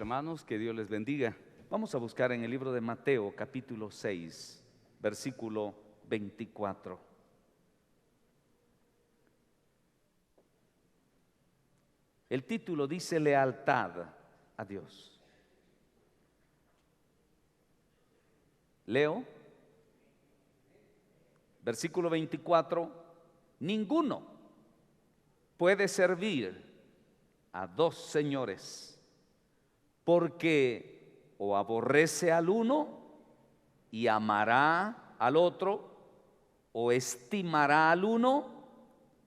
hermanos, que Dios les bendiga. Vamos a buscar en el libro de Mateo, capítulo 6, versículo 24. El título dice lealtad a Dios. Leo, versículo 24, ninguno puede servir a dos señores, porque o aborrece al uno y amará al otro, o estimará al uno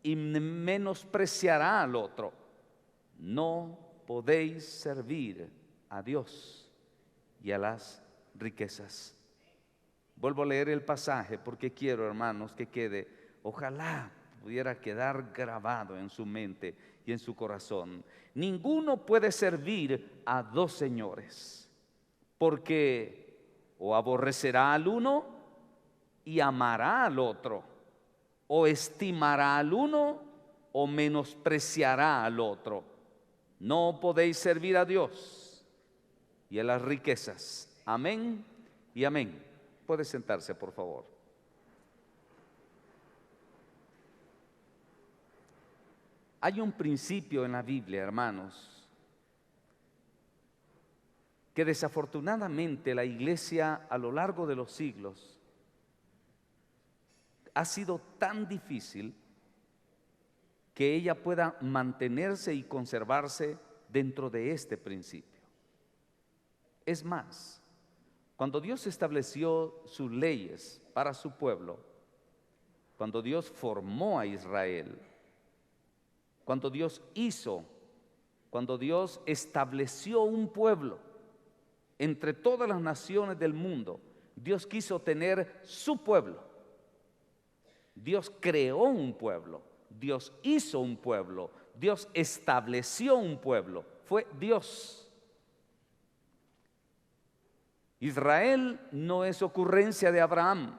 y menospreciará al otro. No podéis servir a Dios y a las riquezas. Vuelvo a leer el pasaje porque quiero, hermanos, que quede, ojalá pudiera quedar grabado en su mente y en su corazón. Ninguno puede servir a dos señores, porque o aborrecerá al uno y amará al otro, o estimará al uno o menospreciará al otro. No podéis servir a Dios y a las riquezas. Amén y amén. Puede sentarse, por favor. Hay un principio en la Biblia, hermanos, que desafortunadamente la iglesia a lo largo de los siglos ha sido tan difícil que ella pueda mantenerse y conservarse dentro de este principio. Es más, cuando Dios estableció sus leyes para su pueblo, cuando Dios formó a Israel, cuando Dios estableció un pueblo entre todas las naciones del mundo, Dios quiso tener su pueblo. Dios creó un pueblo, Dios hizo un pueblo, Dios estableció un pueblo, fue Dios. Israel no es ocurrencia de Abraham.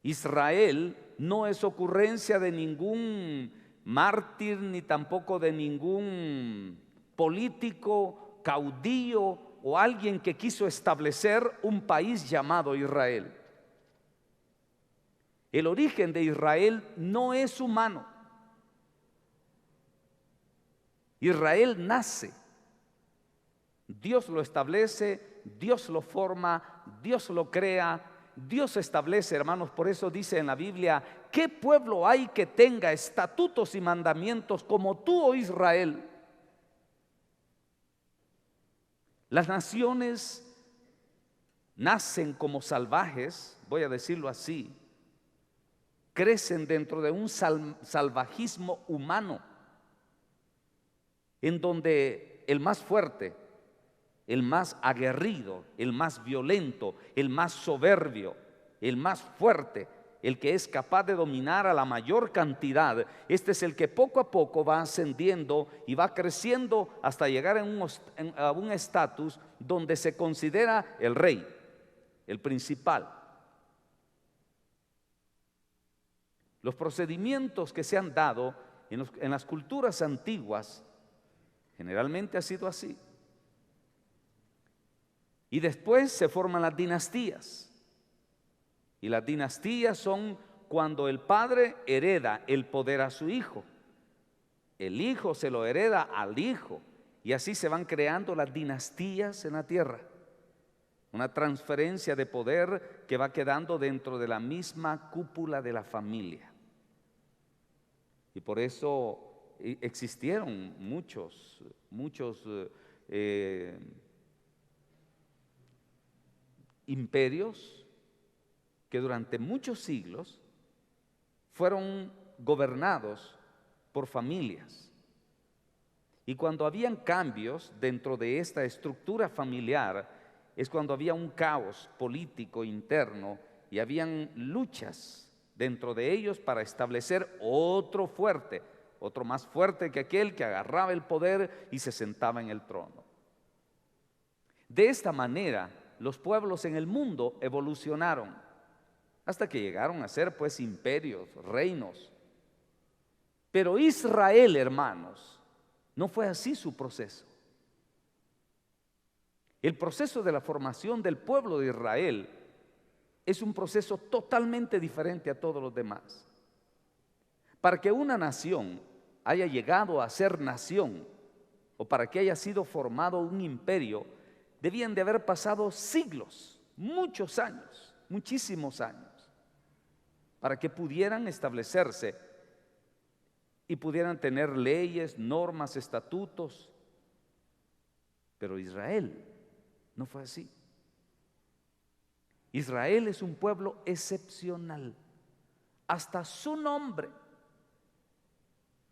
Israel no es ocurrencia de ningún mártir ni tampoco de ningún político, caudillo o alguien que quiso establecer un país llamado Israel. El origen de Israel no es humano. Israel nace. Dios lo establece, Dios lo forma, Dios lo crea, Dios establece, hermanos. Por eso dice en la Biblia, ¿qué pueblo hay que tenga estatutos y mandamientos como tú, oh Israel? Las naciones nacen como salvajes, voy a decirlo así, crecen dentro de un salvajismo humano, en donde el más fuerte, el más aguerrido, el más violento, el más soberbio, el más fuerte, el que es capaz de dominar a la mayor cantidad, este es el que poco a poco va ascendiendo y va creciendo hasta llegar a un estatus donde se considera el rey, el principal. Los procedimientos que se han dado en las culturas antiguas generalmente ha sido así. Y después se forman las dinastías. Y las dinastías son cuando el padre hereda el poder a su hijo. El hijo se lo hereda al hijo. Y así se van creando las dinastías en la tierra. Una transferencia de poder que va quedando dentro de la misma cúpula de la familia. Y por eso existieron muchos imperios que durante muchos siglos fueron gobernados por familias. Y cuando habían cambios dentro de esta estructura familiar, es cuando había un caos político interno y habían luchas dentro de ellos para establecer otro fuerte, otro más fuerte que aquel que agarraba el poder y se sentaba en el trono. De esta manera, los pueblos en el mundo evolucionaron hasta que llegaron a ser pues imperios, reinos. Pero Israel, hermanos, no fue así su proceso. El proceso de la formación del pueblo de Israel es un proceso totalmente diferente a todos los demás. Para que una nación haya llegado a ser nación, o para que haya sido formado un imperio, debían de haber pasado siglos, muchos años, muchísimos años, para que pudieran establecerse y pudieran tener leyes, normas, estatutos. Pero Israel no fue así. Israel es un pueblo excepcional. Hasta su nombre.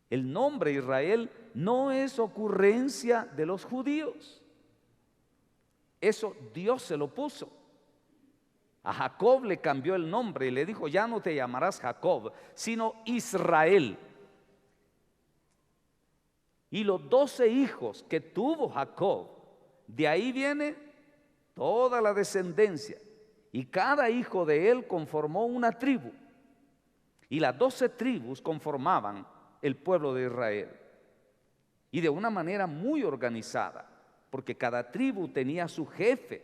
El nombre Israel no es ocurrencia de los judíos. Eso Dios se lo puso. A Jacob le cambió el nombre y le dijo: ya no te llamarás Jacob, sino Israel. Y los 12 hijos que tuvo Jacob, de ahí viene toda la descendencia. Y cada hijo de él conformó una tribu. Y las 12 tribus conformaban el pueblo de Israel. Y de una manera muy organizada, porque cada tribu tenía su jefe,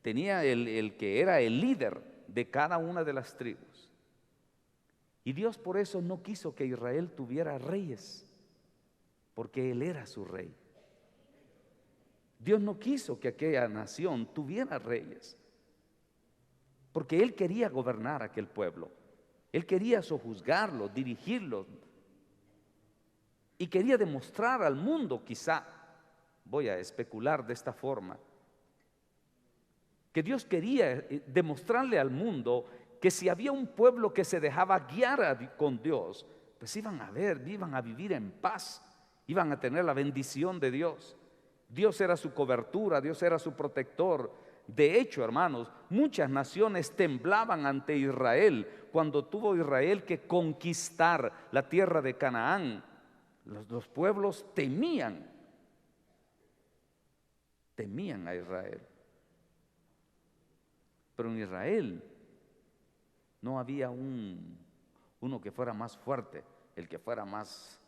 tenía el que era el líder de cada una de las tribus. Y Dios por eso no quiso que Israel tuviera reyes, porque Él era su rey. Dios no quiso que aquella nación tuviera reyes, porque Él quería gobernar aquel pueblo. Él quería sojuzgarlo, dirigirlo, y quería demostrar al mundo, quizá, voy a especular de esta forma, que Dios quería demostrarle al mundo que si había un pueblo que se dejaba guiar con Dios, pues iban a vivir en paz, iban a tener la bendición de Dios. Dios era su cobertura, Dios era su protector. De hecho, hermanos, muchas naciones temblaban ante Israel cuando tuvo Israel que conquistar la tierra de Canaán. Los pueblos temían a Israel. Pero en Israel no había uno que fuera más fuerte, el que fuera más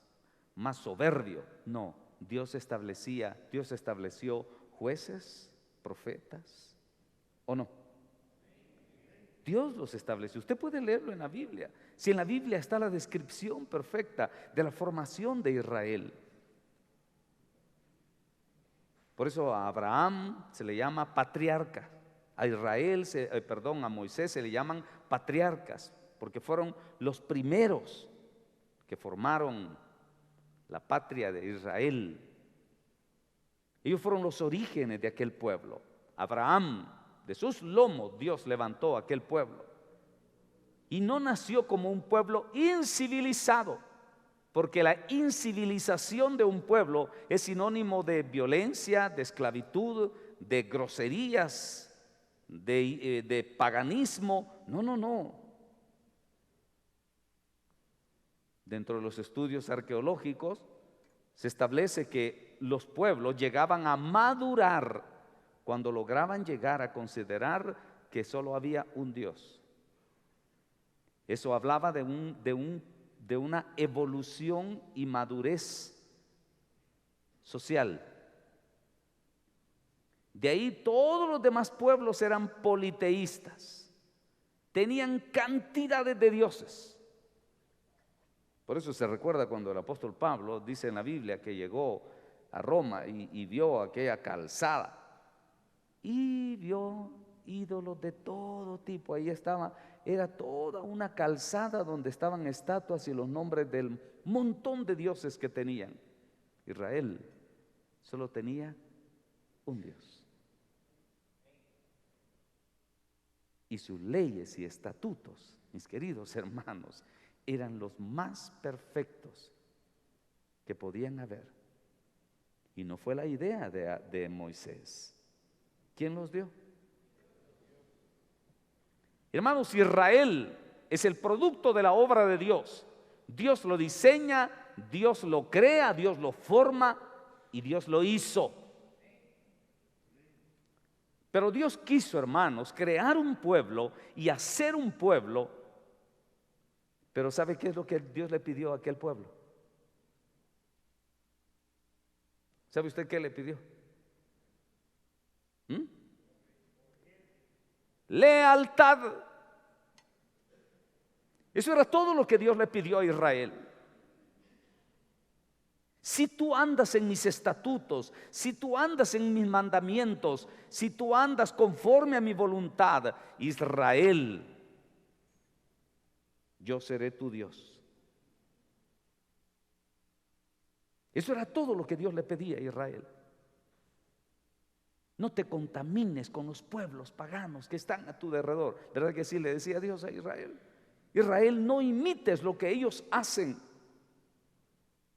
soberbio. No, Dios estableció jueces, profetas, ¿o no? Dios los estableció. Usted puede leerlo en la Biblia. Si en la Biblia está la descripción perfecta de la formación de Israel. Por eso a Abraham se le llama patriarca. A Moisés se le llaman patriarcas, porque fueron los primeros que formaron la patria de Israel. Ellos fueron los orígenes de aquel pueblo. Abraham, de sus lomos Dios levantó aquel pueblo. Y no nació como un pueblo incivilizado, porque la incivilización de un pueblo es sinónimo de violencia, de esclavitud, de groserías, de paganismo. No. Dentro de los estudios arqueológicos se establece que los pueblos llegaban a madurar cuando lograban llegar a considerar que solo había un Dios. Eso hablaba de una evolución y madurez social. De ahí todos los demás pueblos eran politeístas, tenían cantidades de dioses. Por eso se recuerda cuando el apóstol Pablo dice en la Biblia que llegó a Roma y vio aquella calzada y vio ídolos de todo tipo. Ahí era toda una calzada donde estaban estatuas y los nombres del montón de dioses que tenían. Israel solo tenía un Dios. Y sus leyes y estatutos, mis queridos hermanos, eran los más perfectos que podían haber. Y no fue la idea de Moisés. ¿Quién los dio? Hermanos, Israel es el producto de la obra de Dios. Dios lo diseña, Dios lo crea, Dios lo forma y Dios lo hizo. Pero Dios quiso, hermanos, crear un pueblo y hacer un pueblo. Pero ¿sabe qué es lo que Dios le pidió a aquel pueblo? ¿Sabe usted qué le pidió? lealtad. Eso era todo lo que Dios le pidió a Israel. Si tú andas en mis estatutos, si tú andas en mis mandamientos, si tú andas conforme a mi voluntad, Israel, yo seré tu Dios. Eso era todo lo que Dios le pedía a Israel. No te contamines con los pueblos paganos que están a tu derredor. ¿Verdad que sí le decía Dios a Israel? Israel, no imites lo que ellos hacen.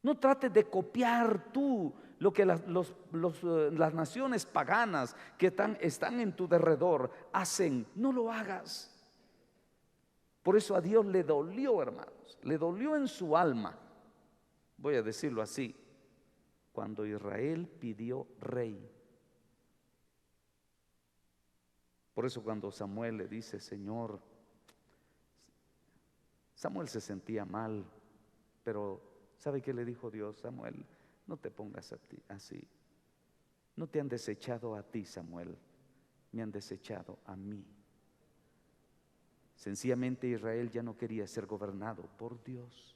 No trates de copiar tú lo que las naciones paganas que están en tu derredor hacen. No lo hagas. Por eso a Dios le dolió, hermanos, le dolió en su alma, voy a decirlo así, cuando Israel pidió rey. Por eso cuando Samuel le dice, Señor, Samuel se sentía mal, pero ¿sabe qué le dijo Dios? Samuel, no te pongas a ti así. No te han desechado a ti, Samuel, me han desechado a mí. Sencillamente Israel ya no quería ser gobernado por Dios,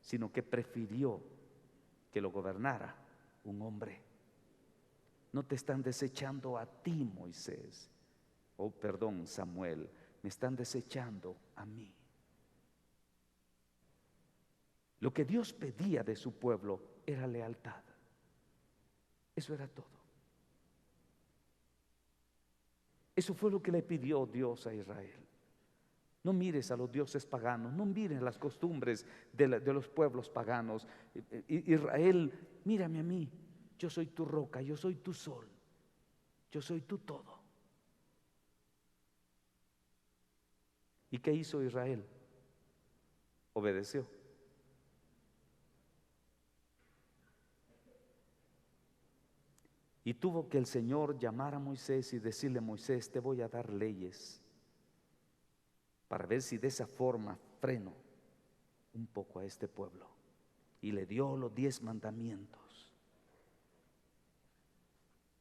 sino que prefirió que lo gobernara un hombre. No te están desechando a ti, Moisés, Samuel, me están desechando a mí. Lo que Dios pedía de su pueblo era lealtad. Eso era todo. Eso fue lo que le pidió Dios a Israel. No mires a los dioses paganos, no mires las costumbres de los pueblos paganos. Israel, mírame a mí, yo soy tu roca, yo soy tu sol, yo soy tu todo. ¿Y qué hizo Israel? Obedeció. Y tuvo que el Señor llamar a Moisés y decirle, Moisés, te voy a dar leyes para ver si de esa forma freno un poco a este pueblo. Y le dio los 10 mandamientos.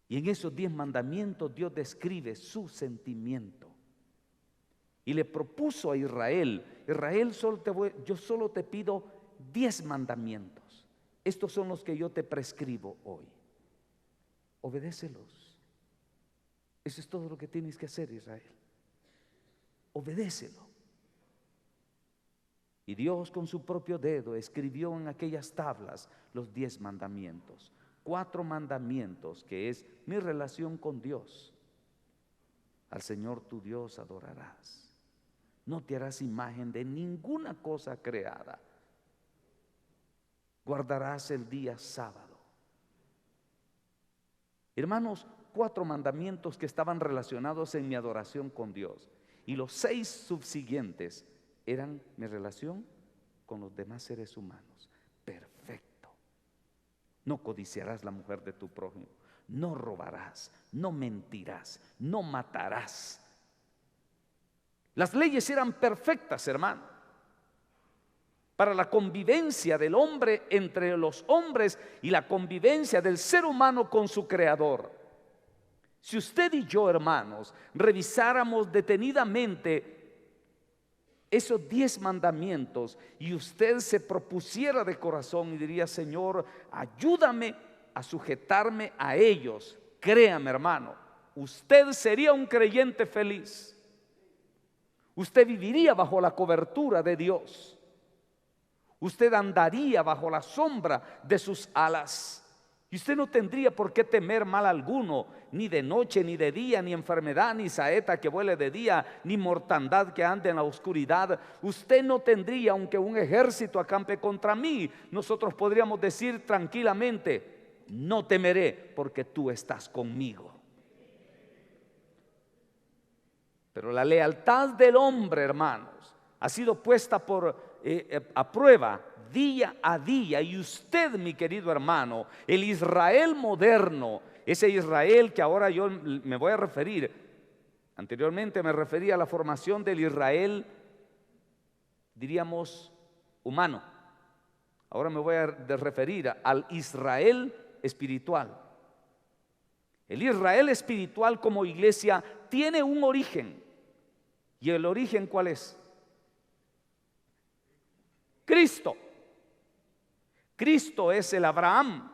Y en esos 10 mandamientos Dios describe su sentimiento. Y le propuso a Israel, yo solo te pido 10 mandamientos. Estos son los que yo te prescribo hoy. Obedécelos. Eso es todo lo que tienes que hacer, Israel. Obedécelo. Y Dios con su propio dedo escribió en aquellas tablas los 10 mandamientos. 4 mandamientos que es mi relación con Dios. Al Señor tu Dios adorarás. No te harás imagen de ninguna cosa creada. Guardarás el día sábado. Hermanos, 4 mandamientos que estaban relacionados en mi adoración con Dios. Y los 6 subsiguientes eran mi relación con los demás seres humanos. Perfecto. No codiciarás la mujer de tu prójimo. No robarás, no mentirás, no matarás. Las leyes eran perfectas, hermano, para la convivencia del hombre entre los hombres y la convivencia del ser humano con su creador. Si usted y yo, hermanos, revisáramos detenidamente esos 10 mandamientos y usted se propusiera de corazón y diría, Señor, ayúdame a sujetarme a ellos, créame, hermano, usted sería un creyente feliz. Usted viviría bajo la cobertura de Dios. Usted andaría bajo la sombra de sus alas. Y usted no tendría por qué temer mal alguno, ni de noche, ni de día, ni enfermedad, ni saeta que vuele de día, ni mortandad que ande en la oscuridad. Usted no tendría, aunque un ejército acampe contra mí, nosotros podríamos decir tranquilamente, no temeré porque tú estás conmigo. Pero la lealtad del hombre, hermanos, ha sido puesta a prueba día a día. Y usted, mi querido hermano, el Israel moderno, ese Israel que ahora yo me voy a referir, anteriormente me refería a la formación del Israel, diríamos, humano. Ahora me voy a referir al Israel espiritual. El Israel espiritual como iglesia tiene un origen. ¿Y el origen cuál es? Cristo. Cristo es el Abraham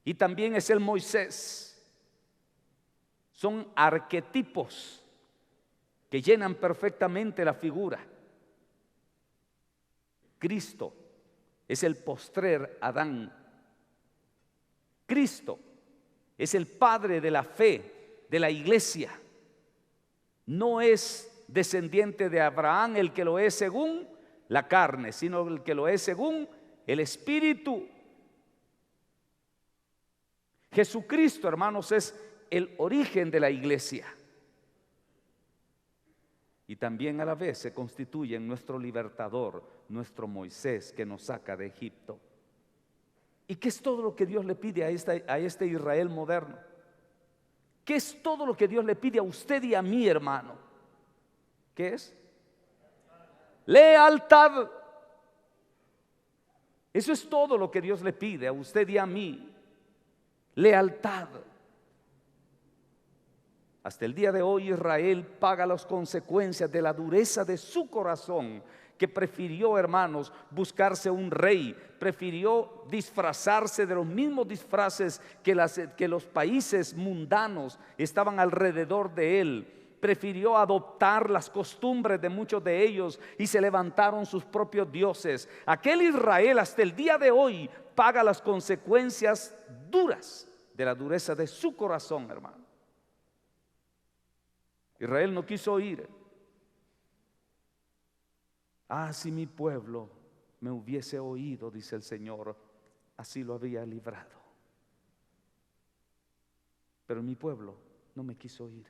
y también es el Moisés. Son arquetipos que llenan perfectamente la figura. Cristo es el postrer Adán. Cristo es el padre de la fe, de la iglesia. No es descendiente de Abraham el que lo es según la carne, sino el que lo es según el Espíritu. Jesucristo, hermanos, es el origen de la iglesia. Y también a la vez se constituye en nuestro libertador, nuestro Moisés que nos saca de Egipto. ¿Y qué es todo lo que Dios le pide a este Israel moderno? ¿Qué es todo lo que Dios le pide a usted y a mí, hermano? ¿Qué es? Lealtad. Eso es todo lo que Dios le pide a usted y a mí. Lealtad. Hasta el día de hoy Israel paga las consecuencias de la dureza de su corazón, que prefirió, hermanos, buscarse un rey, prefirió disfrazarse de los mismos disfraces que los países mundanos estaban alrededor de él. Prefirió adoptar las costumbres de muchos de ellos y se levantaron sus propios dioses. Aquel Israel hasta el día de hoy paga las consecuencias duras de la dureza de su corazón, hermano. Israel no quiso oír. Si mi pueblo me hubiese oído, dice el Señor, así lo había librado. Pero mi pueblo no me quiso oír.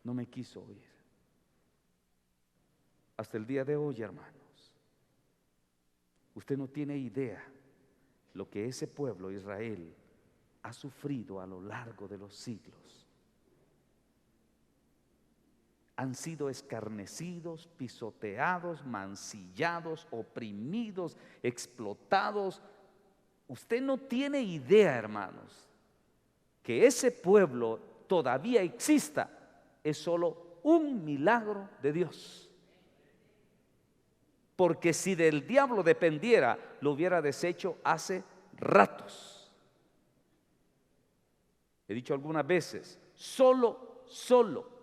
No me quiso oír. Hasta el día de hoy, hermanos, usted no tiene idea lo que ese pueblo Israel ha sufrido a lo largo de los siglos. Han sido escarnecidos, pisoteados, mancillados, oprimidos, explotados. Usted no tiene idea, hermanos, que ese pueblo todavía exista. Es solo un milagro de Dios. Porque si del diablo dependiera, lo hubiera deshecho hace ratos. He dicho algunas veces, solo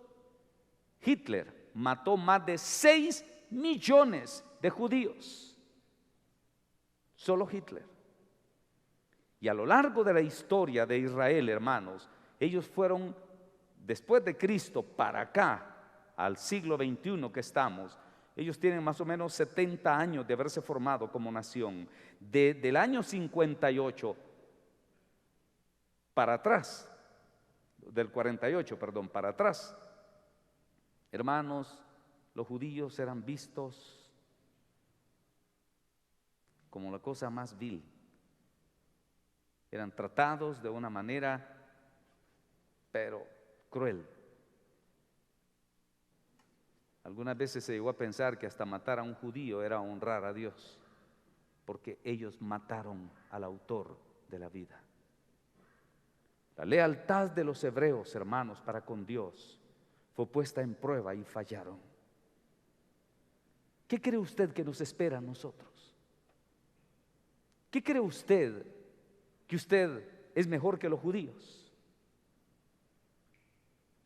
Hitler mató más de 6 millones de judíos. Solo Hitler. Y a lo largo de la historia de Israel, hermanos, ellos fueron, después de Cristo para acá, al siglo XXI que estamos, ellos tienen más o menos 70 años de haberse formado como nación. Del año 58 para atrás, del 48, perdón, para atrás, hermanos, los judíos eran vistos como la cosa más vil. Eran tratados de una manera, pero cruel. Algunas veces se llegó a pensar que hasta matar a un judío era honrar a Dios, porque ellos mataron al autor de la vida. La lealtad de los hebreos, hermanos, para con Dios fue puesta en prueba y fallaron. ¿Qué cree usted que nos espera a nosotros? ¿Qué cree usted que usted es mejor que los judíos?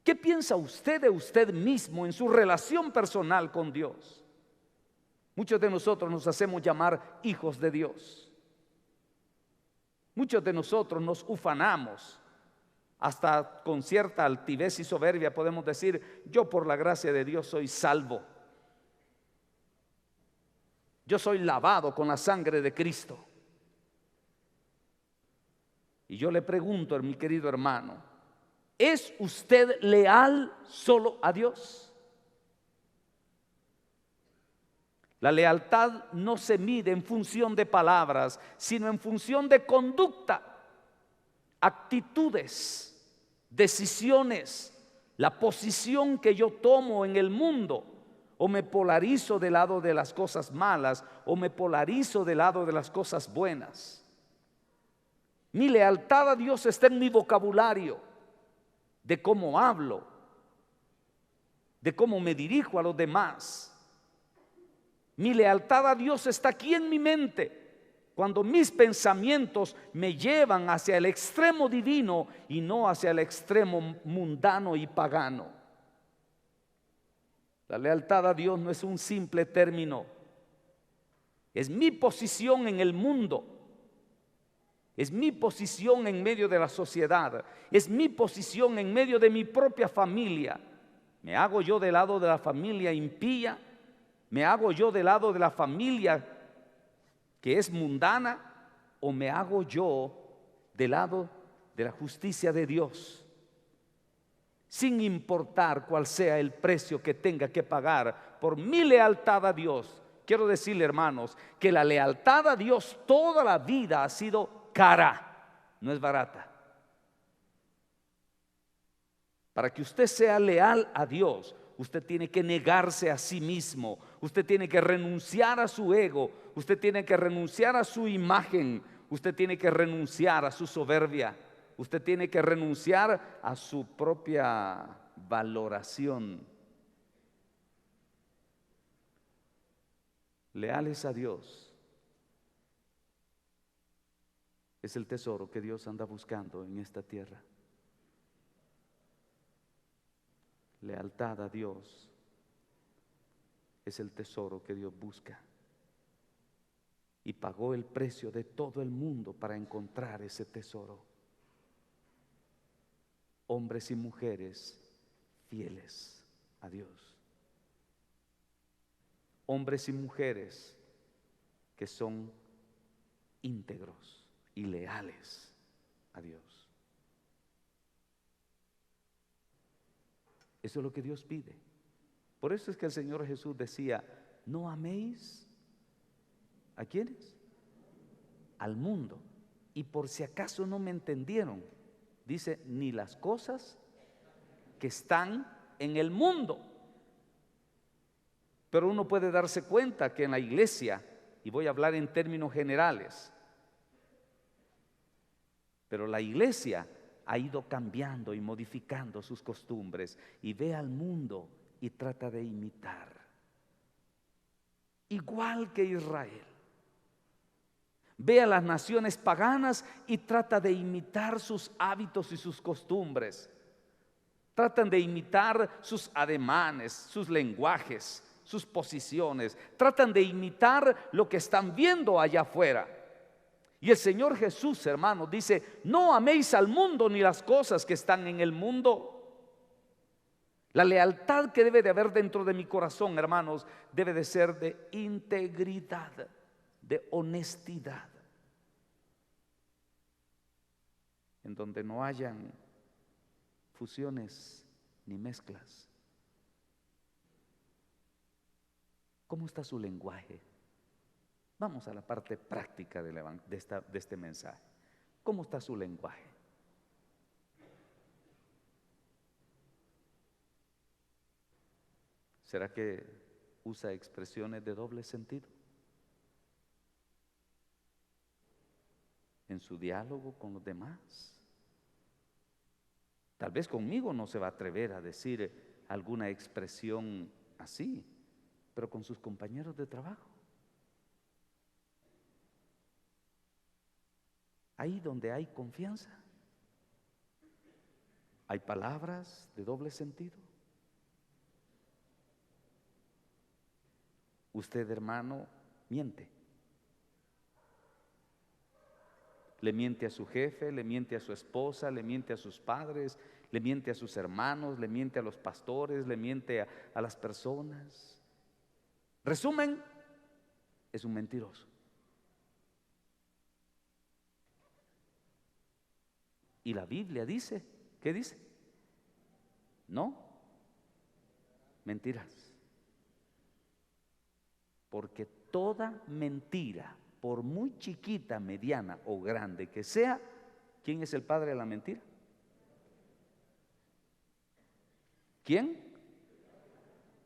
¿Qué piensa usted de usted mismo en su relación personal con Dios? Muchos de nosotros nos hacemos llamar hijos de Dios. Muchos de nosotros nos ufanamos. Hasta con cierta altivez y soberbia podemos decir: yo por la gracia de Dios soy salvo. Yo soy lavado con la sangre de Cristo. Y yo le pregunto, mi querido hermano, ¿es usted leal solo a Dios? La lealtad no se mide en función de palabras, sino en función de conducta, actitudes, decisiones, la posición que yo tomo en el mundo. O me polarizo del lado de las cosas malas, o me polarizo del lado de las cosas buenas. Mi lealtad a Dios está en mi vocabulario, de cómo hablo, de cómo me dirijo a los demás. Mi lealtad a Dios está aquí en mi mente, cuando mis pensamientos me llevan hacia el extremo divino y no hacia el extremo mundano y pagano. La lealtad a Dios no es un simple término, es mi posición en el mundo. Es mi posición en medio de la sociedad. Es mi posición en medio de mi propia familia. ¿Me hago yo del lado de la familia impía? ¿Me hago yo del lado de la familia que es mundana? ¿O me hago yo del lado de la justicia de Dios? Sin importar cuál sea el precio que tenga que pagar por mi lealtad a Dios. Quiero decirle, hermanos, que la lealtad a Dios toda la vida ha sido cara, no es barata. Para que usted sea leal a Dios, usted tiene que negarse a sí mismo, usted tiene que renunciar a su ego, usted tiene que renunciar a su imagen, usted tiene que renunciar a su soberbia, usted tiene que renunciar a su propia valoración. Leales a Dios es el tesoro que Dios anda buscando en esta tierra. Lealtad a Dios es el tesoro que Dios busca. Y pagó el precio de todo el mundo para encontrar ese tesoro. Hombres y mujeres fieles a Dios. Hombres y mujeres que son íntegros y leales a Dios. Eso es lo que Dios pide. Por eso es que el Señor Jesús decía: no améis ¿a quiénes? Al mundo. Y por si acaso no me entendieron, dice: ni las cosas que están en el mundo. Pero uno puede darse cuenta que en la iglesia, y voy a hablar en términos generales, pero la iglesia ha ido cambiando y modificando sus costumbres y ve al mundo y trata de imitar. Igual que Israel. Ve a las naciones paganas y trata de imitar sus hábitos y sus costumbres. Tratan de imitar sus ademanes, sus lenguajes, sus posiciones. Tratan de imitar lo que están viendo allá afuera. Y el Señor Jesús, hermanos, dice: no améis al mundo ni las cosas que están en el mundo. La lealtad que debe de haber dentro de mi corazón, hermanos, debe de ser de integridad, de honestidad, en donde no hayan fusiones ni mezclas. ¿Cómo está su lenguaje? Vamos a la parte práctica de este mensaje. ¿Cómo está su lenguaje? ¿Será que usa expresiones de doble sentido? En su diálogo con los demás. Tal vez conmigo no se va a atrever a decir alguna expresión así, pero con sus compañeros de trabajo. Ahí donde hay confianza, hay palabras de doble sentido. Usted, hermano, miente. Le miente a su jefe, le miente a su esposa, le miente a sus padres, le miente a sus hermanos, le miente a los pastores, le miente a las personas. Resumen, es un mentiroso. Y la Biblia dice, ¿qué dice? No mentirás. Porque toda mentira, por muy chiquita, mediana o grande que sea, ¿quién es el padre de la mentira? ¿Quién?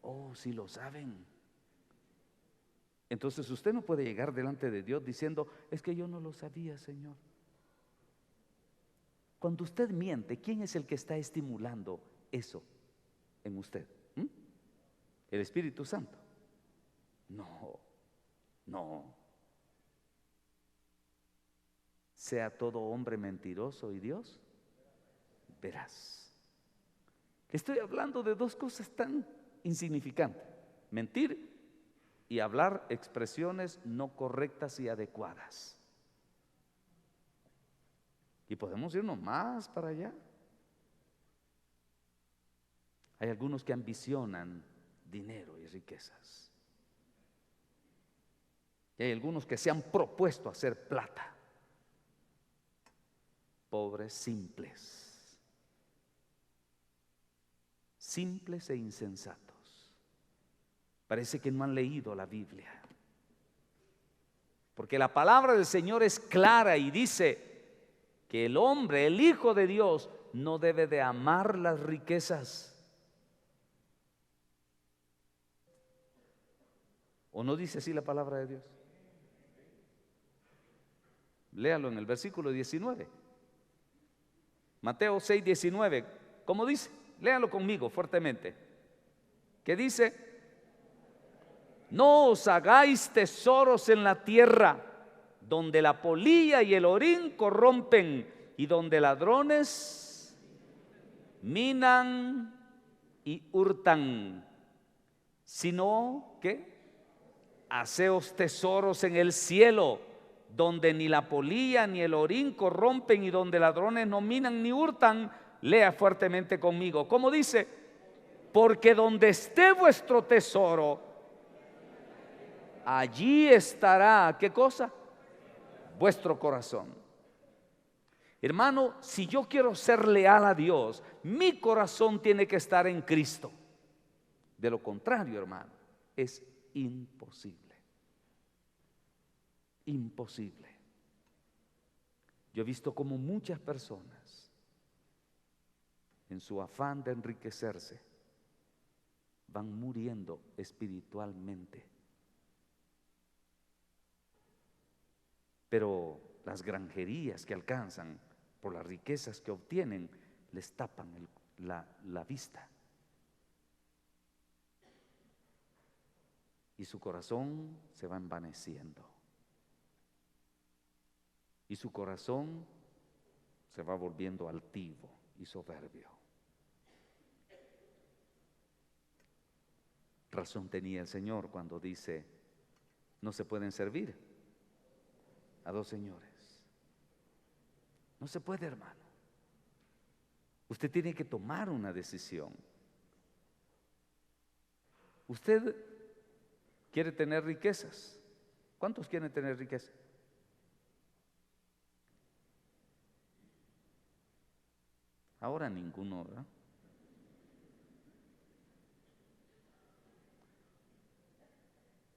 Oh, si lo saben. Entonces usted no puede llegar delante de Dios diciendo: es que yo no lo sabía, Señor. Cuando usted miente, ¿quién es el que está estimulando eso en usted? ¿Mm? ¿El Espíritu Santo? No, no. Sea todo hombre mentiroso y Dios veraz. Estoy hablando de dos cosas tan insignificantes: mentir y hablar expresiones no correctas y adecuadas. Y podemos irnos más para allá. Hay algunos que ambicionan dinero y riquezas. Y hay algunos que se han propuesto hacer plata. Pobres simples. Simples e insensatos. Parece que no han leído la Biblia. Porque la palabra del Señor es clara y dice que el hombre, el Hijo de Dios, no debe de amar las riquezas. ¿O no dice así la palabra de Dios? Léalo en el versículo 19. Mateo 6:19. ¿Cómo dice? Léalo conmigo fuertemente. ¿Qué dice? No os hagáis tesoros en la tierra, donde la polilla y el orín corrompen, y donde ladrones minan y hurtan, sino que haceos tesoros en el cielo, donde ni la polilla ni el orín corrompen, y donde ladrones no minan ni hurtan. Lea fuertemente conmigo. ¿Cómo dice? Porque donde esté vuestro tesoro, allí estará, ¿qué cosa? Vuestro corazón. Hermano, si yo quiero ser leal a Dios, mi corazón tiene que estar en Cristo. De lo contrario, hermano, es imposible. Imposible. Yo he visto como muchas personas, en su afán de enriquecerse, van muriendo espiritualmente. Pero las granjerías que alcanzan por las riquezas que obtienen les tapan la vista. Y su corazón se va envaneciendo. Y su corazón se va volviendo altivo y soberbio. Razón tenía el Señor cuando dice: no se pueden servir a dos señores. No se puede, hermano. Usted tiene que tomar una decisión. Usted quiere tener riquezas. ¿Cuántos quieren tener riquezas? Ahora ninguno, ¿verdad?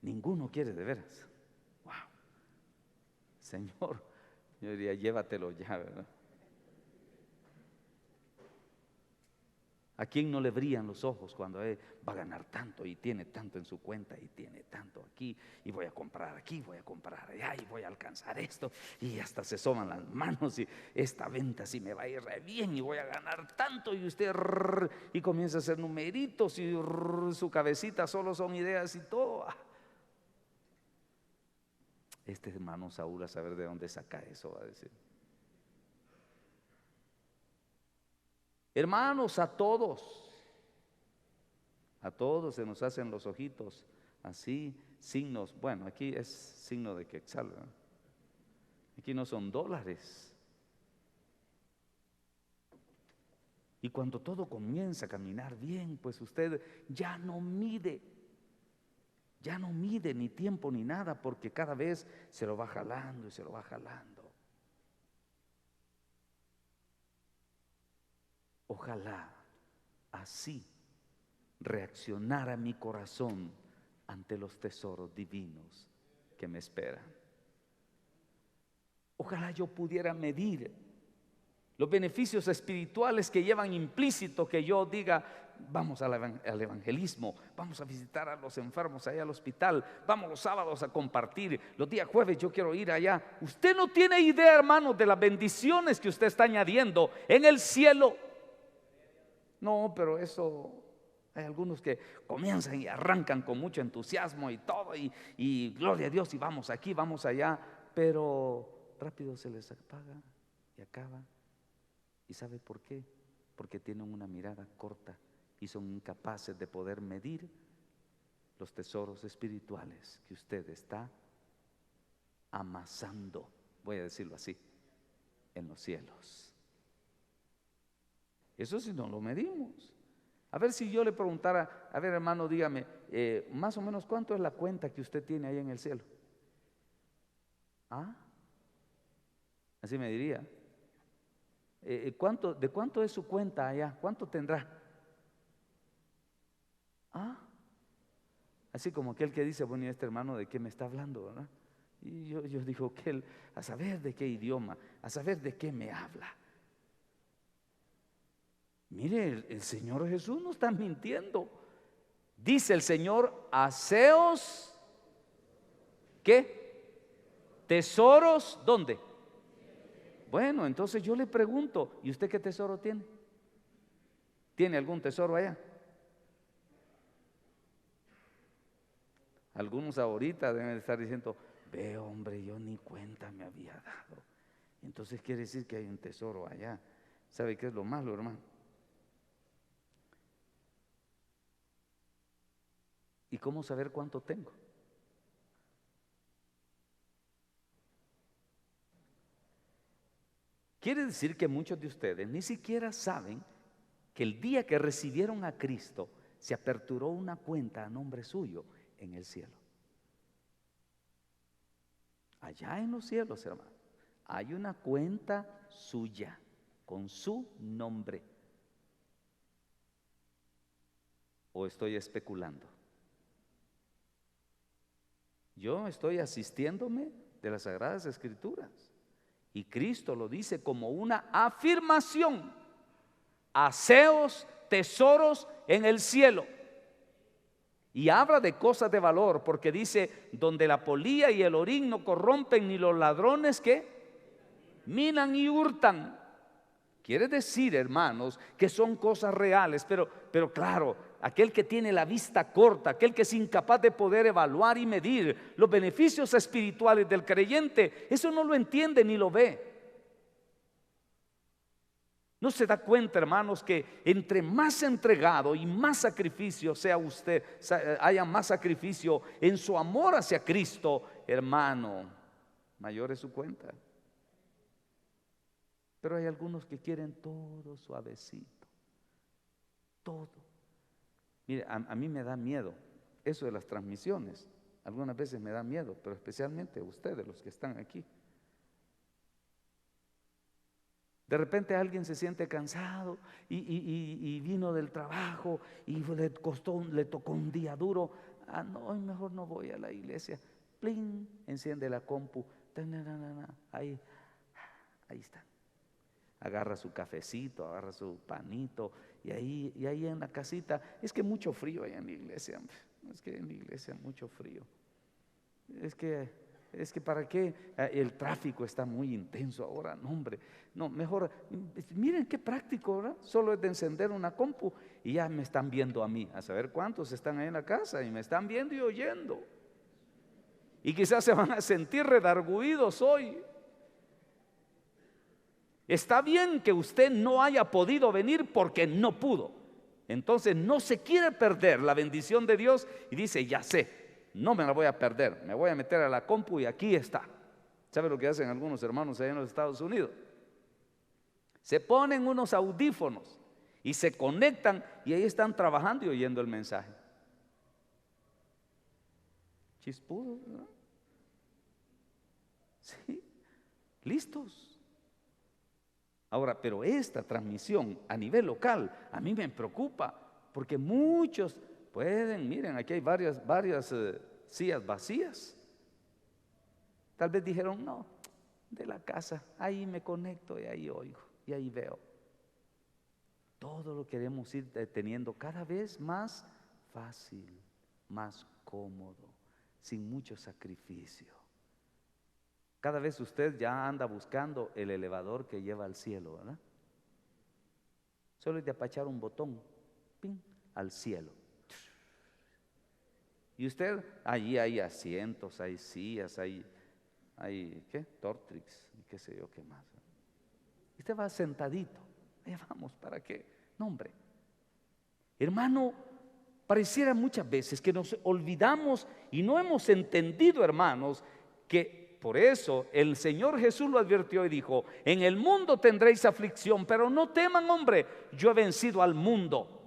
Ninguno quiere de veras. Wow. Señor, yo diría, llévatelo ya, ¿verdad? ¿A quién no le brillan los ojos cuando va a ganar tanto y tiene tanto en su cuenta y tiene tanto aquí, y voy a comprar aquí, voy a comprar allá y voy a alcanzar esto, y hasta se soman las manos y esta venta sí me va a ir re bien y voy a ganar tanto, y usted y comienza a hacer numeritos y su cabecita solo son ideas y todo? Este hermano Saúl, a saber de dónde saca eso, va a decir. Hermanos, a todos se nos hacen los ojitos así, signos. Bueno, aquí es signo de quetzal, ¿verdad? Aquí no son dólares. Y cuando todo comienza a caminar bien, pues usted ya no mide ni tiempo ni nada, porque cada vez se lo va jalando y se lo va jalando. Ojalá así reaccionara mi corazón ante los tesoros divinos que me esperan. Ojalá yo pudiera medir los beneficios espirituales que llevan implícito que yo diga: vamos al evangelismo, vamos a visitar a los enfermos allá al hospital, vamos los sábados a compartir, los días jueves yo quiero ir allá. Usted no tiene idea, hermanos, de las bendiciones que usted está añadiendo en el cielo. No, pero eso, hay algunos que comienzan y arrancan con mucho entusiasmo y todo, y gloria a Dios, y vamos aquí, vamos allá, pero rápido se les apaga y acaba. ¿Y sabe por qué? Porque tienen una mirada corta y son incapaces de poder medir los tesoros espirituales que usted está amasando, voy a decirlo así, en los cielos. Eso si no lo medimos. A ver, si yo le preguntara, a ver, hermano, dígame, más o menos cuánto es la cuenta que usted tiene ahí en el cielo. ¿Ah? Así me diría. ¿De cuánto es su cuenta allá? ¿Cuánto tendrá? ¿Ah? Así como aquel que dice, bueno, ¿y este hermano de qué me está hablando, verdad? Y yo digo que él, a saber de qué idioma, a saber de qué me habla. Mire, el Señor Jesús no está mintiendo. Dice el Señor, haceos, ¿qué? Tesoros, ¿dónde? Bueno, entonces yo le pregunto, ¿y usted qué tesoro tiene? ¿Tiene algún tesoro allá? Algunos ahorita deben estar diciendo, ve hombre, yo ni cuenta me había dado. Entonces quiere decir que hay un tesoro allá. ¿Sabe qué es lo malo, hermano? ¿Y cómo saber cuánto tengo? Quiere decir que muchos de ustedes ni siquiera saben que el día que recibieron a Cristo se aperturó una cuenta a nombre suyo en el cielo. Allá en los cielos, hermano, hay una cuenta suya con su nombre. ¿O estoy especulando? Yo estoy asistiéndome de las Sagradas Escrituras. Y Cristo lo dice como una afirmación. Haceos tesoros en el cielo. Y habla de cosas de valor, porque dice, donde la polilla y el orín no corrompen, ni los ladrones que minan y hurtan. Quiere decir, hermanos, que son cosas reales, pero claro, aquel que tiene la vista corta, aquel que es incapaz de poder evaluar y medir los beneficios espirituales del creyente, eso no lo entiende ni lo ve. ¿No se da cuenta, hermanos, que entre más entregado y más sacrificio sea usted, haya más sacrificio en su amor hacia Cristo, hermano, mayor es su cuenta? Pero hay algunos que quieren todo suavecito, todo. Mire, a mí me da miedo eso de las transmisiones. Algunas veces me da miedo, pero especialmente ustedes, los que están aquí. De repente alguien se siente cansado y vino del trabajo y le tocó un día duro. Ah, no, mejor no voy a la iglesia. Plin, enciende la compu. Ahí está. Agarra su cafecito, agarra su panito y ahí en la casita. Es que mucho frío hay en la iglesia, hombre. Es que en la iglesia mucho frío. Es que para qué, el tráfico está muy intenso ahora, no hombre, no, mejor, miren qué práctico, ¿verdad? Solo es de encender una compu y ya me están viendo a mí, a saber cuántos están ahí en la casa y me están viendo y oyendo. Y quizás se van a sentir redarguidos hoy. Está bien que usted no haya podido venir porque no pudo. Entonces no se quiere perder la bendición de Dios y dice, ya sé, no me la voy a perder, me voy a meter a la compu y aquí está. ¿Sabe lo que hacen algunos hermanos allá en los Estados Unidos? Se ponen unos audífonos y se conectan y ahí están trabajando y oyendo el mensaje. Chispudos, ¿no? Sí, listos. Ahora, pero esta transmisión a nivel local a mí me preocupa porque muchos pueden, miren, aquí hay varias sillas vacías. Tal vez dijeron, no, de la casa, ahí me conecto y ahí oigo y ahí veo. todo lo queremos ir teniendo cada vez más fácil, más cómodo, sin mucho sacrificio. Cada vez usted ya anda buscando el elevador que lleva al cielo, ¿verdad? Solo es de apachar un botón, ¡ping!, al cielo. Y usted, allí hay asientos, hay sillas, hay ¿qué? Tortrix, qué sé yo, qué más. Y usted va sentadito. Ahí vamos, ¿para qué? No, hombre. Hermano, pareciera muchas veces que nos olvidamos y no hemos entendido, hermanos, que por eso el Señor Jesús lo advirtió y dijo: en el mundo tendréis aflicción, pero no teman, hombre, yo he vencido al mundo.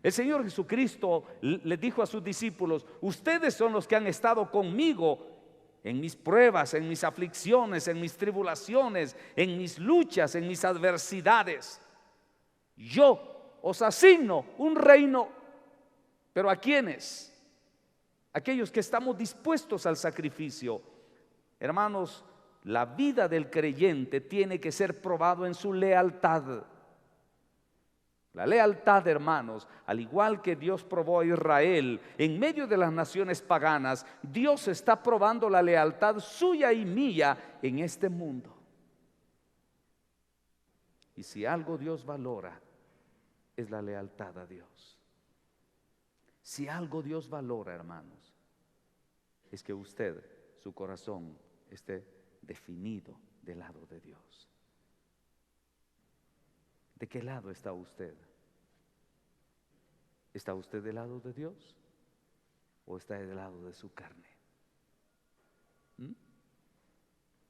El Señor Jesucristo le dijo a sus discípulos: ustedes son los que han estado conmigo en mis pruebas, en mis aflicciones, en mis tribulaciones, en mis luchas, en mis adversidades. Yo os asigno un reino. ¿Pero a quiénes? Aquellos que estamos dispuestos al sacrificio. Hermanos, la vida del creyente tiene que ser probado en su lealtad. La lealtad, hermanos, al igual que Dios probó a Israel en medio de las naciones paganas, Dios está probando la lealtad suya y mía en este mundo. Y si algo Dios valora, es la lealtad a Dios. Si algo Dios valora, hermanos, es que usted, su corazón, esté definido del lado de Dios. ¿De qué lado está usted? ¿Está usted del lado de Dios o está del lado de su carne?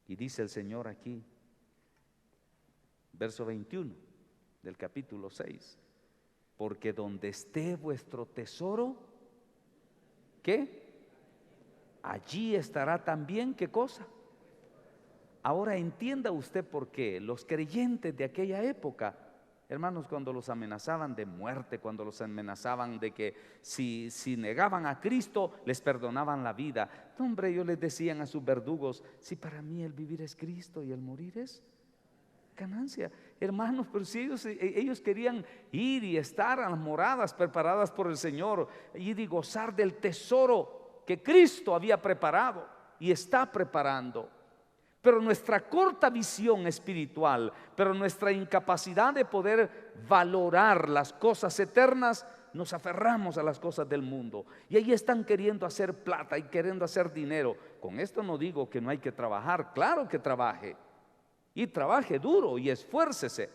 Y dice el Señor aquí, verso 21 del capítulo 6: porque donde esté vuestro tesoro, ¿qué? Allí estará también, ¿qué cosa? Ahora entienda usted por qué los creyentes de aquella época, hermanos, cuando los amenazaban de muerte, cuando los amenazaban de que si negaban a Cristo les perdonaban la vida. No, hombre, ellos les decían a sus verdugos: si para mí el vivir es Cristo y el morir es ganancia. Hermanos, pero si ellos querían ir y estar a las moradas preparadas por el Señor, ir y gozar del tesoro que Cristo había preparado y está preparando. Pero nuestra corta visión espiritual, pero nuestra incapacidad de poder valorar las cosas eternas, nos aferramos a las cosas del mundo. Y ahí están queriendo hacer plata y queriendo hacer dinero. Con esto no digo que no hay que trabajar, claro que trabaje. Y trabaje duro y esfuércese,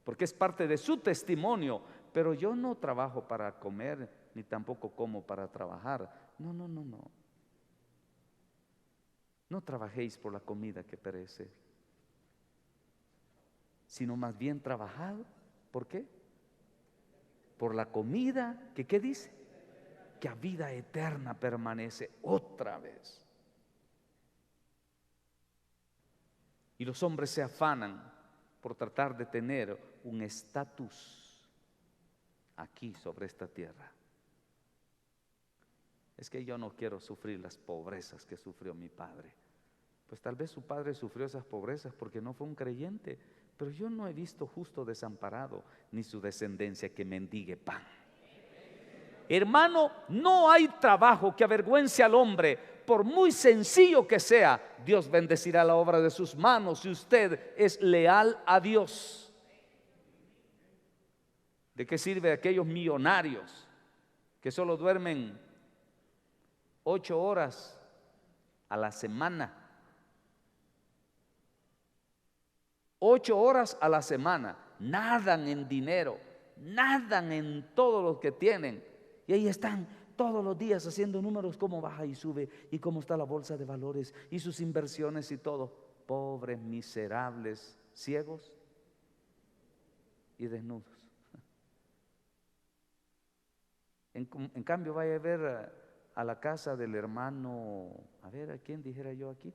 porque es parte de su testimonio. Pero yo no trabajo para comer, ni tampoco como para trabajar. No. No trabajéis por la comida que perece, sino más bien trabajad. ¿Por qué? Por la comida que, ¿qué dice? Que a vida eterna permanece. Otra vez. Y los hombres se afanan por tratar de tener un estatus aquí sobre esta tierra. Es que yo no quiero sufrir las pobrezas que sufrió mi padre. Pues tal vez su padre sufrió esas pobrezas porque no fue un creyente, pero yo no he visto justo desamparado, ni su descendencia que mendigue pan. Hermano, no hay trabajo que avergüence al hombre, por muy sencillo que sea. Dios bendecirá la obra de sus manos si usted es leal a Dios. ¿De qué sirve aquellos millonarios que solo duermen 8 horas a la semana? 8 horas a la semana, nadan en dinero, nadan en todo lo que tienen, y ahí están todos los días haciendo números, cómo baja y sube, y cómo está la bolsa de valores, y sus inversiones y todo. Pobres, miserables, ciegos y desnudos. En cambio, vaya a ver a la casa del hermano, a ver, ¿a quién dijera yo aquí?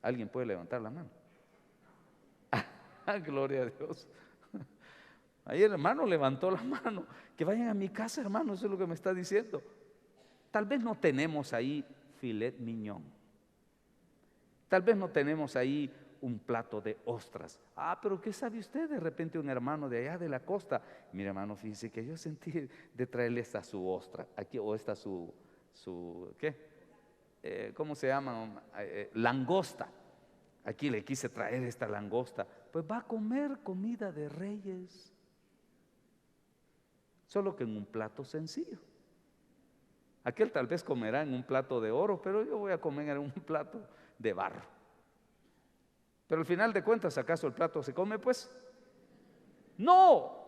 ¿Alguien puede levantar la mano? Gloria a Dios. Ahí el hermano levantó la mano. Que vayan a mi casa, hermano, eso es lo que me está diciendo. Tal vez no tenemos ahí filet mignon. Tal vez no tenemos ahí un plato de ostras. Ah, pero ¿qué sabe usted? De repente un hermano de allá de la costa. Mira, hermano, fíjese que yo sentí de traerle esta su ostra, aquí, o esta ¿qué? ¿Cómo se llama? Langosta. Aquí le quise traer esta langosta. Pues va a comer comida de reyes, solo que en un plato sencillo. Aquel tal vez comerá en un plato de oro, pero yo voy a comer en un plato de barro. Pero al final de cuentas, ¿acaso el plato se come? Pues no.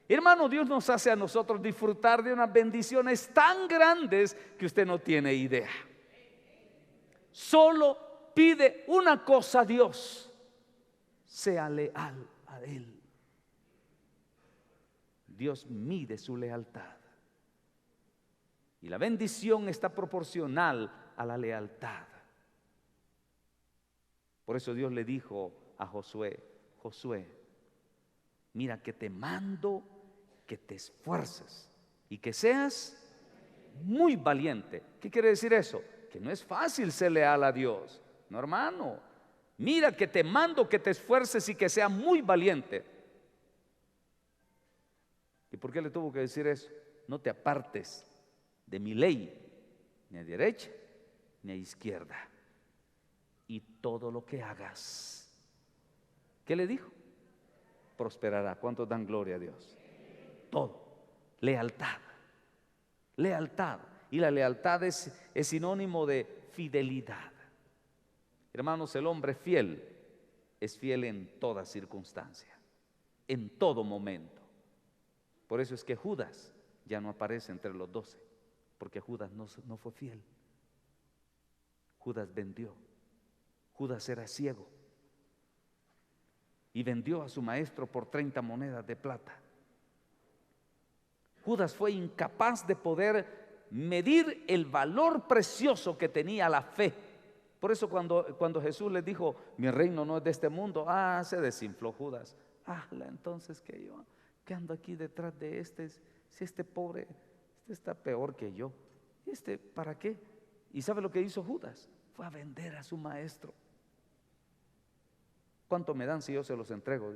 Hermano, Dios nos hace a nosotros disfrutar de unas bendiciones tan grandes que usted no tiene idea. Solo pide una cosa a Dios: sea leal a Él. Dios mide su lealtad. Y la bendición está proporcional a la lealtad. Por eso Dios le dijo a Josué: Josué, mira que te mando que te esfuerces y que seas muy valiente. ¿Qué quiere decir eso? Que no es fácil ser leal a Dios. No, hermano. Mira que te mando que te esfuerces y que seas muy valiente. ¿Y por qué le tuvo que decir eso? No te apartes de mi ley, ni a derecha ni a izquierda. Y todo lo que hagas, ¿qué le dijo? Prosperará. ¿Cuántos dan gloria a Dios? Todo. Lealtad. Lealtad. Y la lealtad es sinónimo de fidelidad. Hermanos, el hombre fiel es fiel en toda circunstancia, en todo momento. Por eso es que Judas ya no aparece entre los 12, porque Judas no fue fiel. Judas vendió. Judas era ciego y vendió a su maestro por 30 monedas de plata. Judas fue incapaz de poder medir el valor precioso que tenía la fe. Por eso cuando Jesús les dijo: mi reino no es de este mundo, se desinfló Judas. Entonces que yo, que ando aquí detrás de si este pobre, este está peor que yo, ¿para qué? ¿Y sabe lo que hizo Judas? Fue a vender a su maestro. ¿Cuánto me dan si yo se los entrego?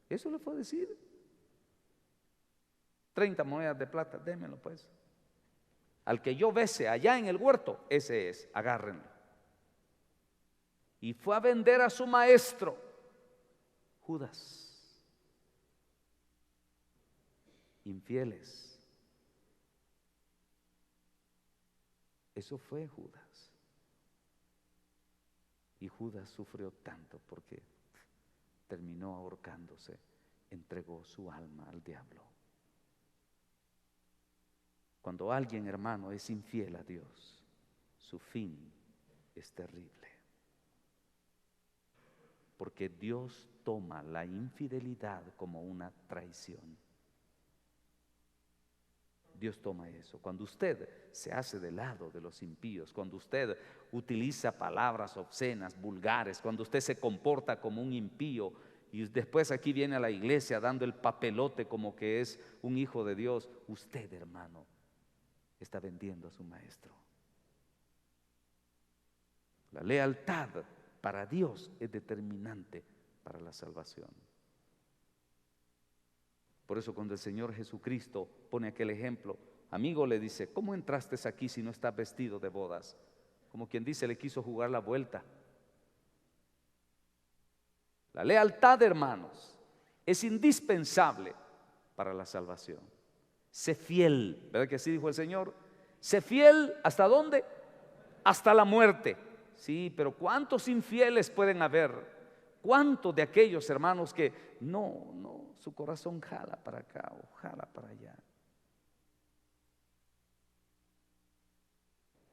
Eso le fue a decir. 30 monedas de plata, démelo pues. Al que yo bese allá en el huerto, ese es, agárrenlo. Y fue a vender a su maestro, Judas. Infieles. Eso fue Judas. Y Judas sufrió tanto porque terminó ahorcándose, entregó su alma al diablo. Cuando alguien, hermano, es infiel a Dios, su fin es terrible. Porque Dios toma la infidelidad como una traición. Dios toma eso. Cuando usted se hace del lado de los impíos, cuando usted utiliza palabras obscenas, vulgares, cuando usted se comporta como un impío y después aquí viene a la iglesia dando el papelote como que es un hijo de Dios, usted, hermano, está vendiendo a su maestro. La lealtad para Dios es determinante para la salvación. Por eso cuando el Señor Jesucristo pone aquel ejemplo, amigo, le dice: ¿cómo entraste aquí si no estás vestido de bodas? Como quien dice, le quiso jugar la vuelta. La lealtad, hermanos, es indispensable para la salvación. Sé fiel, ¿verdad que así dijo el Señor? Sé fiel, ¿hasta dónde? Hasta la muerte. Sí, pero ¿cuántos infieles pueden haber? ¿Cuántos de aquellos hermanos que no, su corazón jala para acá o jala para allá?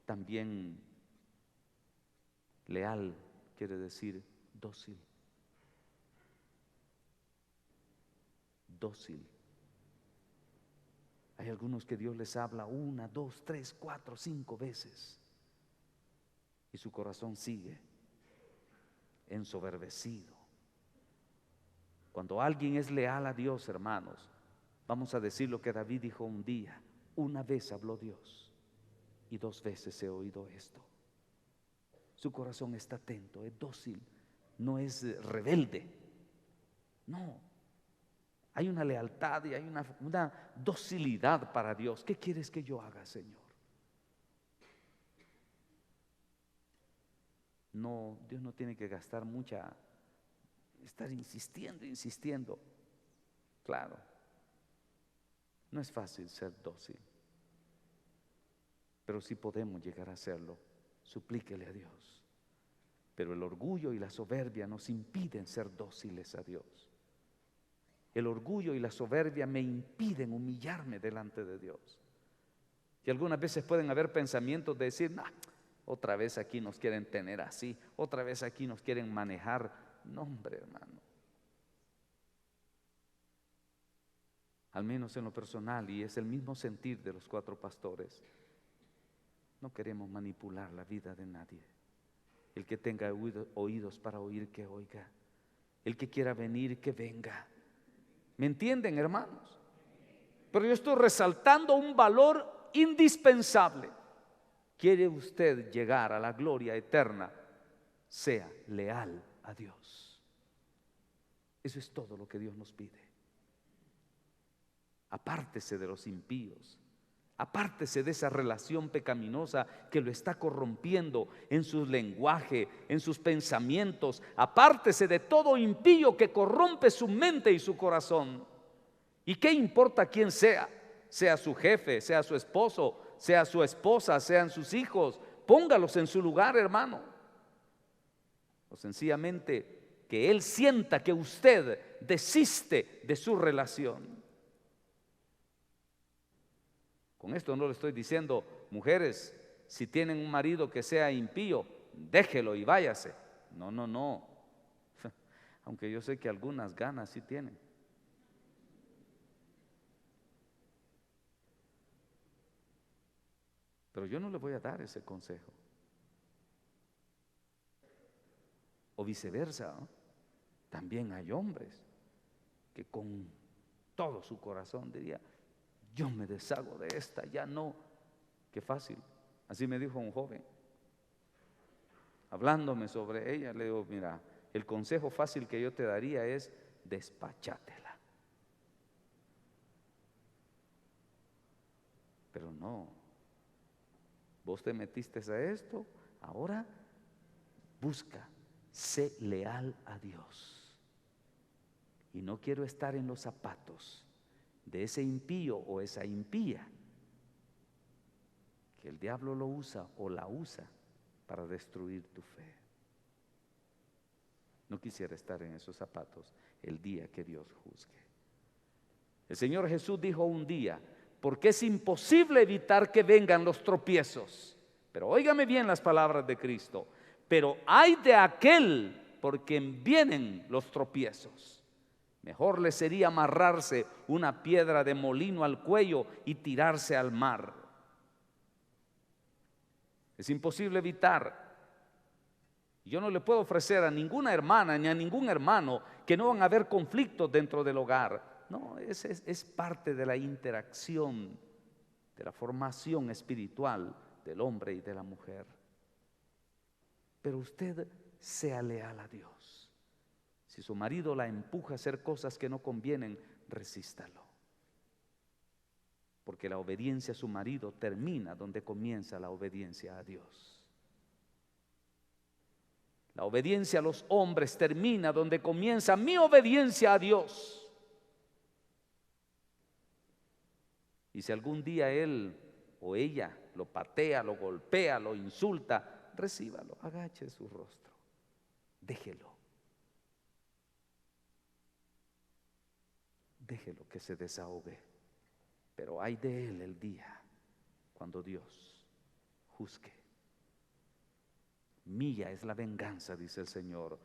También leal quiere decir dócil. Dócil. Hay algunos que Dios les habla 1, 2, 3, 4, 5 veces y su corazón sigue ensoberbecido. Cuando alguien es leal a Dios, hermanos, vamos a decir lo que David dijo un día: una vez habló Dios y 2 veces he oído esto. Su corazón está atento, es dócil. no es rebelde. No, hay una lealtad y hay una docilidad para Dios. ¿Qué quieres que yo haga, Señor? No, Dios no tiene que gastar estar insistiendo. Claro, no es fácil ser dócil, pero sí podemos llegar a hacerlo. Suplíquele a Dios. Pero el orgullo y la soberbia nos impiden ser dóciles a Dios. El orgullo y la soberbia me impiden humillarme delante de Dios. Y algunas veces pueden haber pensamientos de decir, nah, otra vez aquí nos quieren tener así, otra vez aquí nos quieren manejar. No, hombre, hermano. Al menos en lo personal, y es el mismo sentir de los 4 pastores, no queremos manipular la vida de nadie. El que tenga oídos para oír, que oiga. El que quiera venir, que venga. ¿Me entienden, hermanos? Pero yo estoy resaltando un valor indispensable. ¿Quiere usted llegar a la gloria eterna? Sea leal a Dios. Eso es todo lo que Dios nos pide. Apártese de los impíos. Apártese de esa relación pecaminosa que lo está corrompiendo en su lenguaje, en sus pensamientos. Apártese de todo impío que corrompe su mente y su corazón. ¿Y qué importa quién sea? Sea su jefe, sea su esposo, sea su esposa, sean sus hijos. Póngalos en su lugar, hermano. O sencillamente que él sienta que usted desiste de su relación. Con esto no le estoy diciendo, mujeres, si tienen un marido que sea impío, déjelo y váyase. No. Aunque yo sé que algunas ganas sí tienen. Pero yo no le voy a dar ese consejo. O viceversa, ¿no? También hay hombres que con todo su corazón diría, yo me deshago de esta, ya no. Qué fácil. Así me dijo un joven, hablándome sobre ella. Le digo, mira, el consejo fácil que yo te daría es despachátela. Pero no, vos te metiste a esto, ahora busca, sé leal a Dios. Y no quiero estar en los zapatos de ese impío o esa impía, que el diablo lo usa o la usa para destruir tu fe. No quisiera estar en esos zapatos el día que Dios juzgue. El Señor Jesús dijo un día, porque es imposible evitar que vengan los tropiezos. Pero óigame bien las palabras de Cristo. Pero hay de aquel por quien vienen los tropiezos. Mejor le sería amarrarse una piedra de molino al cuello y tirarse al mar. Es imposible evitar. Yo no le puedo ofrecer a ninguna hermana ni a ningún hermano que no van a haber conflictos dentro del hogar. No, es parte de la interacción, de la formación espiritual del hombre y de la mujer. Pero usted sea leal a Dios. Si su marido la empuja a hacer cosas que no convienen, resístalo. Porque la obediencia a su marido termina donde comienza la obediencia a Dios. La obediencia a los hombres termina donde comienza mi obediencia a Dios. Y si algún día él o ella lo patea, lo golpea, lo insulta, recíbalo, agache su rostro, déjelo. Déjelo que se desahogue. Pero hay de él el día cuando Dios juzgue. Mía es la venganza, dice el Señor,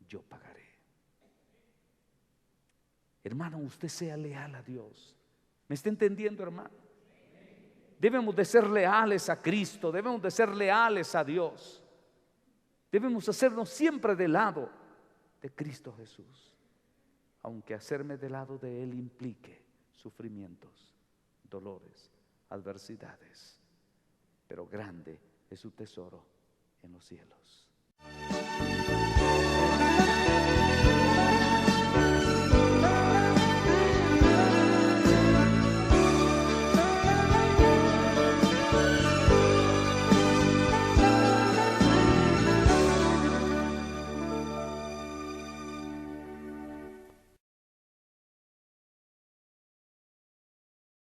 yo pagaré. Hermano, usted sea leal a Dios. ¿Me está entendiendo, hermano? Debemos de ser leales a Cristo, debemos de ser leales a Dios. Debemos hacernos siempre del lado de Cristo Jesús. Aunque hacerme del lado de Él implique sufrimientos, dolores, adversidades, pero grande es su tesoro en los cielos.